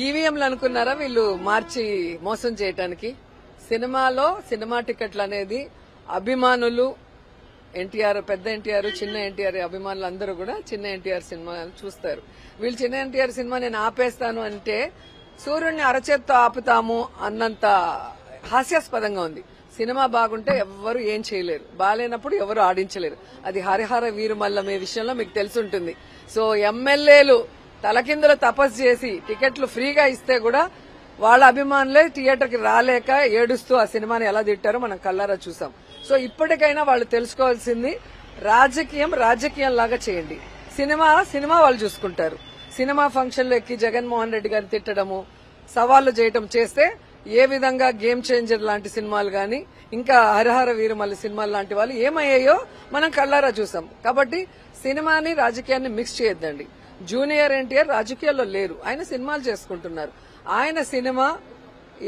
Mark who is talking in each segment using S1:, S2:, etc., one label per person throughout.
S1: ఈవీఎంలు అనుకున్నారా వీళ్ళు మార్చి మోసం చేయటానికి? సినిమాలో సినిమా టికెట్లు అనేది అభిమానులు ఎన్టీఆర్, పెద్ద ఎన్టీఆర్, చిన్న ఎన్టీఆర్ అభిమానులు అందరూ కూడా చిన్న ఎన్టీఆర్ సినిమా చూస్తారు. వీళ్ళు చిన్న ఎన్టీఆర్ సినిమా నేను ఆపేస్తాను అంటే సూర్యుడిని అరచేత్తో ఆపుతాము అన్నంత హాస్యాస్పదంగా ఉంది. సినిమా బాగుంటే ఎవ్వరు ఏం చేయలేరు, బాగాలేనప్పుడు ఎవరు ఆడించలేరు. అది హరిహర వీరుమల్లం ఈ విషయంలో మీకు తెలుసుంటుంది. సో ఎమ్మెల్యేలు తలకిందులు తపస్సు చేసి టికెట్లు ఫ్రీగా ఇస్తే కూడా వాళ్ళ అభిమానులే థియేటర్కి రాలేక ఏడుస్తూ ఆ సినిమాని ఎలా తిట్టారో మనం కళ్ళారా చూసాం. సో ఇప్పటికైనా వాళ్ళు తెలుసుకోవాల్సింది రాజకీయం లాగా చేయండి. సినిమా వాళ్ళు చూసుకుంటారు. సినిమా ఫంక్షన్లో ఎక్కి జగన్మోహన్ రెడ్డి గారిని తిట్టడము, సవాళ్లు చేయటం చేస్తే ఏ విధంగా గేమ్ చేంజర్ లాంటి సినిమాలు గాని ఇంకా హరిహర వీరమల్లి సినిమాలు లాంటి వాళ్ళు ఏమయ్యాయో మనం కళ్ళారా చూసాం. కాబట్టి సినిమాని రాజకీయాన్ని మిక్స్ చేయొద్దండి. జూనియర్ ఎన్టీఆర్ రాజకీయాల్లో లేరు, ఆయన సినిమాలు చేసుకుంటున్నారు. ఆయన సినిమా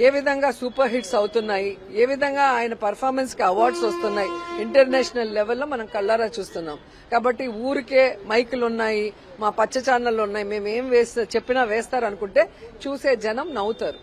S1: ఏ విధంగా సూపర్ హిట్స్ అవుతున్నాయి, ఏ విధంగా ఆయన పర్ఫార్మెన్స్ కి అవార్డ్స్ వస్తున్నాయి ఇంటర్నేషనల్ లెవెల్లో మనం కళ్ళారా చూస్తున్నాం. కాబట్టి ఊరికే మైకులు ఉన్నాయి, మా పచ్చ ఛానళ్ళు ఉన్నాయి, మేమేం చెప్పినా వేస్తారు అనుకుంటే చూసే జనం నవ్వుతారు.